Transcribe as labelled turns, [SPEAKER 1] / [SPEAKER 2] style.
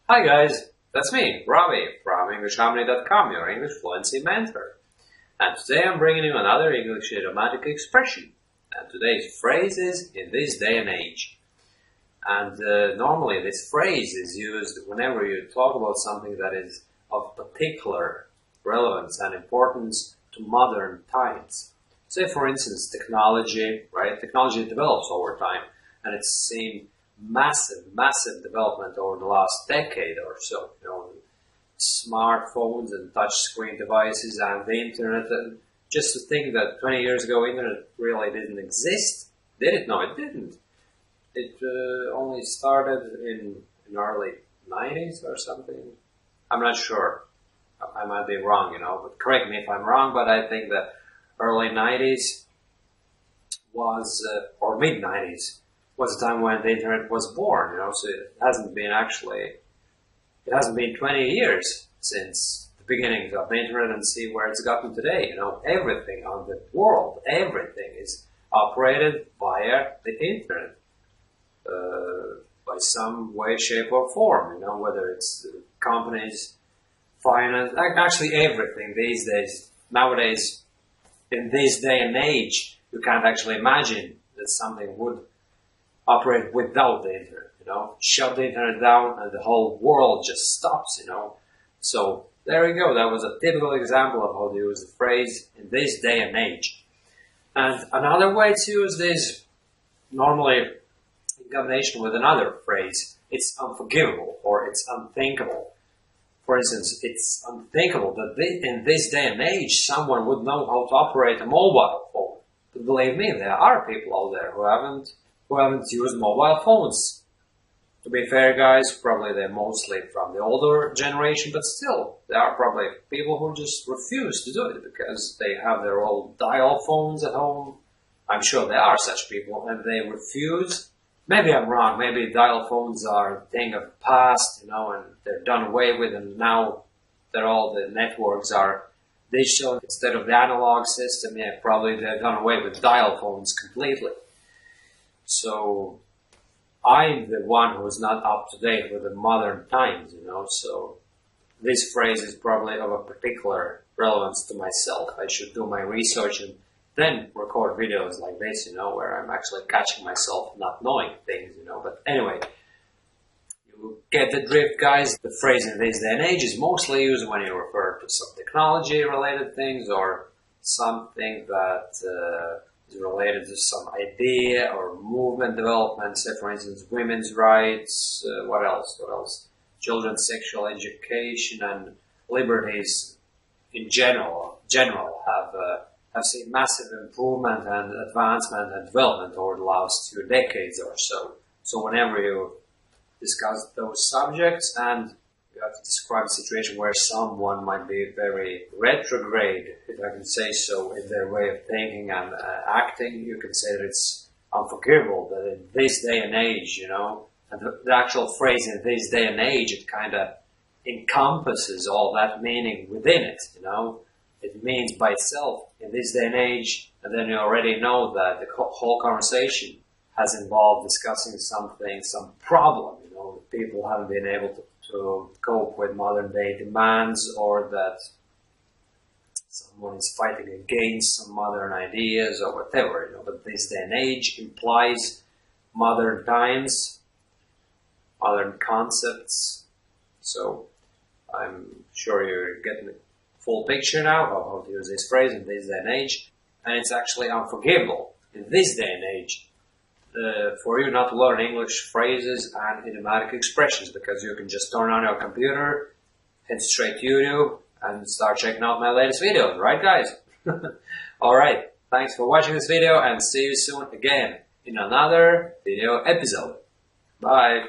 [SPEAKER 1] Hi guys, that's me, Robbie, from EnglishHarmony.com, your English fluency mentor. And today I'm bringing you another English idiomatic expression. And today's phrase is "in this day and age." And normally this phrase is used whenever you talk about something that is of particular relevance and importance to modern times. Say for instance technology, right? Technology develops over time and it's seen massive development over the last decade or so. Smartphones and touchscreen devices and the internet. And just to think that 20 years ago, internet really didn't exist. Did it? No, it didn't. It only started in early 90s or something. I'm not sure. I might be wrong, but correct me if I'm wrong. But I think that early 90s was, or mid 90s, was the time when the internet was born, so it hasn't been 20 years since the beginnings of the internet, and see where it's gotten today. Everything on the world, everything is operated via the internet, by some way, shape or form, whether it's companies, finance, actually everything these days, nowadays, in this day and age, you can't actually imagine that something would operate without the internet, shut the internet down and the whole world just stops, So there you go. That was a typical example of how to use the phrase "in this day and age." And another way to use this, normally in combination with another phrase, it's unforgivable or it's unthinkable. For instance, it's unthinkable that in this day and age someone would know how to operate a mobile phone. But believe me, there are people out there who haven't used mobile phones. To be fair, guys, probably they're mostly from the older generation, but still, there are probably people who just refuse to do it because they have their old dial phones at home. I'm sure there are such people, and they refuse. Maybe I'm wrong. Maybe dial phones are a thing of the past, and they're done away with, and now that all the networks are digital instead of the analog system, yeah, probably they're done away with dial phones completely. So I'm the one who's not up to date with the modern times, so this phrase is probably of a particular relevance to myself. I should do my research and then record videos like this, where I'm actually catching myself not knowing things, But anyway, you get the drift, guys. The phrase "in this day and age" is mostly used when you refer to some technology-related things or something that is related to some idea or movement development. Say, for instance, women's rights. What else? Children's sexual education and liberties in general have seen massive improvement and advancement and development over the last 2 decades or so. So whenever you discuss those subjects and you have to describe a situation where someone might be very retrograde, if I can say so, in their way of thinking and acting, you can say that it's unforgivable that in this day and age, and the actual phrase "in this day and age," it kind of encompasses all that meaning within it, It means by itself, in this day and age, and then you already know that the whole conversation has involved discussing something, some problem, people haven't been able to cope with modern day demands, or that someone is fighting against some modern ideas or whatever, But this day and age implies modern times, modern concepts. So I'm sure you're getting the full picture now of how to use this phrase "in this day and age," and it's actually unforgivable in this day and age for you not to learn English phrases and idiomatic expressions, because you can just turn on your computer, head straight to YouTube, and start checking out my latest videos, right, guys? Alright, thanks for watching this video, and see you soon again in another video episode. Bye!